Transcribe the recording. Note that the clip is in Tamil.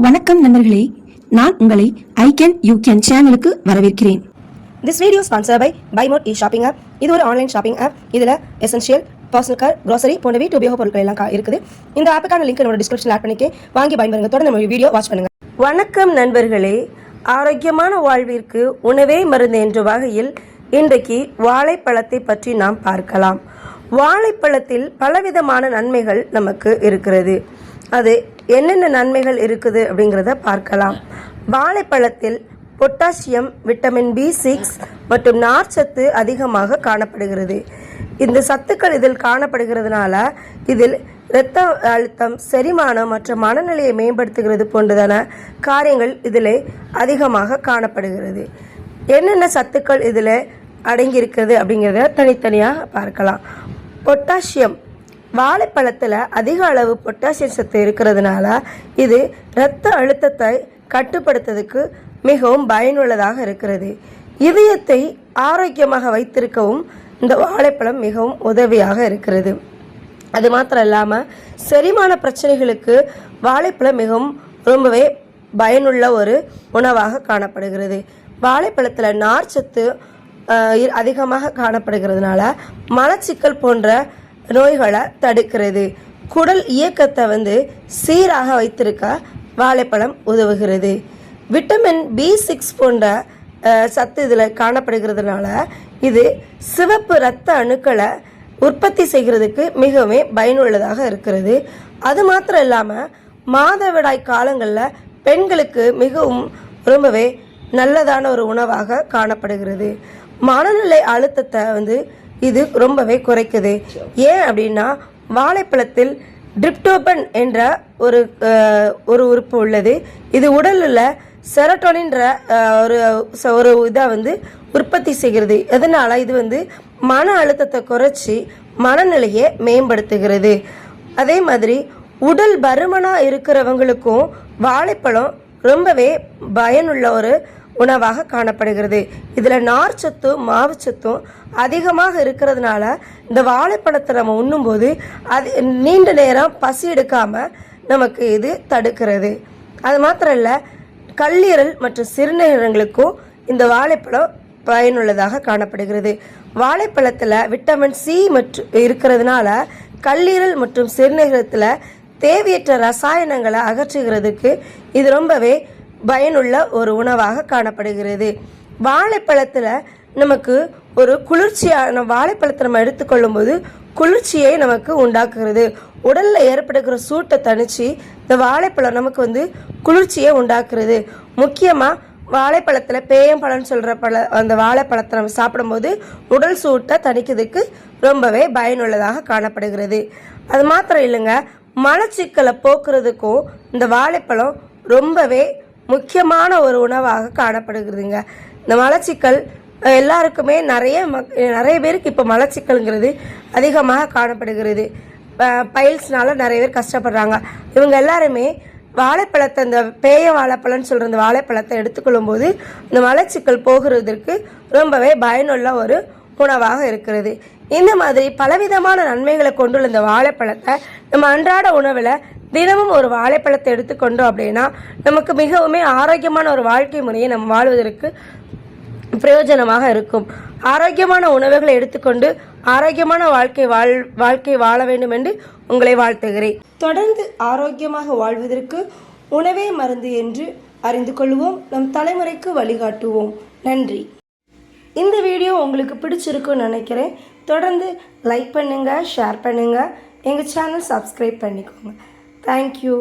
வணக்கம் நண்பர்களே, நான் உங்களை ஐ கேன் யூ கேன் சேனலுக்கு வரவேற்கிறேன். This video is sponsored by BuyMore e-shopping app. இது ஒரு ஆன்லைன் ஷாப்பிங் ஆப். இதில் எசென்ஷியல், பர்சனல் கேர், grocery போன்ற வீட்டு உபயோக பொருட்கள் எல்லாம் இருக்குது. இந்த ஆப்புக்கான லிங்க் என்னோட டிஸ்கிரிப்ஷனில் ஆட் பண்ணிக்க வாங்கி பயன்படுங்க. தொடர்ந்து நம்ம வீடியோ வாட்ச் பண்ணுங்க. வணக்கம் நண்பர்களே, ஆரோக்கியமான வாழ்விற்கு உணவே மருந்து என்ற வகையில் இன்றைக்கு வாழைப்பழத்தை பற்றி நாம் பார்க்கலாம். வாழைப்பழத்தில் பலவிதமான நன்மைகள் நமக்கு இருக்கிறது. அது என்னென்ன நன்மைகள் இருக்குது அப்படிங்கிறத பார்க்கலாம். வாழைப்பழத்தில் பொட்டாசியம், விட்டமின் B6 மற்றும் நார்ச்சத்து அதிகமாக காணப்படுகிறது. இந்த சத்துக்கள் இதில் காணப்படுகிறதுனால இதில் இரத்த அழுத்தம், செரிமானம் மற்றும் மனநிலையை மேம்படுத்துகிறது போன்றதான காரியங்கள் இதில் அதிகமாக காணப்படுகிறது. என்னென்ன சத்துக்கள் இதில் அடங்கியிருக்கிறது அப்படிங்கிறத தனித்தனியாக பார்க்கலாம். பொட்டாசியம், வாழைப்பழத்தில் அதிக அளவு பொட்டாசியம் சத்து இருக்கிறதுனால இது இரத்த அழுத்தத்தை கட்டுப்படுத்துறதுக்கு மிகவும் பயனுள்ளதாக இருக்கிறது. இதயத்தை ஆரோக்கியமாக வைத்திருக்கவும் இந்த வாழைப்பழம் மிகவும் உதவியாக இருக்கிறது. அது மாத்திரம் இல்லாமல் செரிமான பிரச்சனைகளுக்கு வாழைப்பழம் மிகவும் ரொம்பவே பயனுள்ள ஒரு உணவாக காணப்படுகிறது. வாழைப்பழத்தில் நார்ச்சத்து அதிகமாக காணப்படுகிறதுனால மலச்சிக்கல் போன்ற நோய்களை தடுக்கிறது. குடல் இயக்கத்தை சீராக வைத்திருக்க வாழைப்பழம் உதவுகிறது. விட்டமின் B6 போன்ற சத்து இதில் காணப்படுகிறதுனால இது சிவப்பு இரத்த அணுக்களை உற்பத்தி செய்கிறதுக்கு மிகவும் பயனுள்ளதாக இருக்கிறது. அது மாத்திரம் இல்லாமல் மாதவிடாய் காலங்களில் பெண்களுக்கு மிகவும் ரொம்பவே நல்லதான ஒரு உணவாக காணப்படுகிறது. மனநிலை அழுத்தத்தை இது ரொம்பவே குறைக்குது. ஏன் அப்படின்னா வாழைப்பழத்தில் டிரிப்டோபன் என்ற ஒரு உறுப்பு உள்ளது. இது உடலில் செரோட்டோனின்ற ஒரு இதை உற்பத்தி செய்கிறது. அதனால இது மன அழுத்தத்தை குறைச்சி மனநிலையை மேம்படுத்துகிறது. அதே மாதிரி உடல் பருமனாக இருக்கிறவங்களுக்கும் வாழைப்பழம் ரொம்பவே பயனுள்ள ஒரு உணவாக காணப்படுகிறது. இதில் நார்ச்சத்தும் மாவுச்சத்தும் அதிகமாக இருக்கிறதுனால இந்த வாழைப்பழத்தை நம்ம உண்ணும்போது அது நீண்ட நேரம் பசி எடுக்காமல் நமக்கு இது தடுக்கிறது. அது மாத்திரம் இல்லை, கல்லீரல் மற்றும் சிறுநீரகங்களுக்கும் இந்த வாழைப்பழம் பயனுள்ளதாக காணப்படுகிறது. வாழைப்பழத்தில் விட்டமின் C மற்றும் இருக்கிறதுனால கல்லீரல் மற்றும் சிறுநீரகத்தில் தேவையற்ற ரசாயனங்களை அகற்றுகிறதுக்கு இது ரொம்பவே பயனுள்ள ஒரு உணவாக காணப்படுகிறது. வாழைப்பழத்தில் நமக்கு ஒரு குளிர்ச்சியான வாழைப்பழத்தை நம்ம எடுத்துக்கொள்ளும் போது குளிர்ச்சியை நமக்கு உண்டாக்குகிறது. உடலில் ஏற்படுகிற சூட்டை தணிச்சு இந்த வாழைப்பழம் நமக்கு குளிர்ச்சியை உண்டாக்குறது. முக்கியமாக வாழைப்பழத்தில் பேயம்பழம்னு சொல்கிற அந்த வாழைப்பழத்தை நம்ம சாப்பிடும்போது உடல் சூட்டை தணிக்கிறதுக்கு ரொம்பவே பயனுள்ளதாக காணப்படுகிறது. அது மாத்திரம் இல்லைங்க, மலச்சிக்கலை போக்குறதுக்கும் இந்த வாழைப்பழம் ரொம்பவே முக்கியமான ஒரு உணவாக காணப்படுகிறதுங்க. இந்த மலச்சிக்கல் எல்லாருக்குமே நிறைய பேருக்கு இப்போ மலச்சிக்கல்ங்கிறது அதிகமாக காணப்படுகிறது. பைல்ஸ்னால நிறைய பேர் கஷ்டப்படுறாங்க. இவங்க எல்லாருமே வாழைப்பழத்தை, இந்த பேய வாழைப்பழம்னு சொல்கிற இந்த வாழைப்பழத்தை எடுத்துக்கொள்ளும் போது இந்த மலச்சிக்கல் போகிறதுக்கு ரொம்பவே பயனுள்ள ஒரு உணவாக இருக்கிறது. இந்த மாதிரி பலவிதமான நன்மைகளை கொண்டுள்ள இந்த வாழைப்பழத்தை நம்ம அன்றாட உணவில் தினமும் ஒரு வாழைப்பழத்தை எடுத்துக்கொண்டோம் அப்படின்னா நமக்கு மிகவும் ஆரோக்கியமான ஒரு வாழ்க்கை முறையை நம்ம வாழ்வதற்கு பிரயோஜனமாக இருக்கும். ஆரோக்கியமான உணவுகளை எடுத்துக்கொண்டு ஆரோக்கியமான வாழ்க்கை வாழ வேண்டும் என்று உங்களை வாழ்த்துகிறேன். தொடர்ந்து ஆரோக்கியமாக வாழ்வதற்கு உணவே மருந்து என்று அறிந்து கொள்வோம். நம் தலைமுறைக்கு வழிகாட்டுவோம். நன்றி. இந்த வீடியோ உங்களுக்கு பிடிச்சிருக்குன்னு நினைக்கிறேன். தொடர்ந்து லைக் பண்ணுங்கள், ஷேர் பண்ணுங்கள், எங்கள் சேனல் சப்ஸ்கிரைப் பண்ணிக்கோங்க. தேங்க்யூ.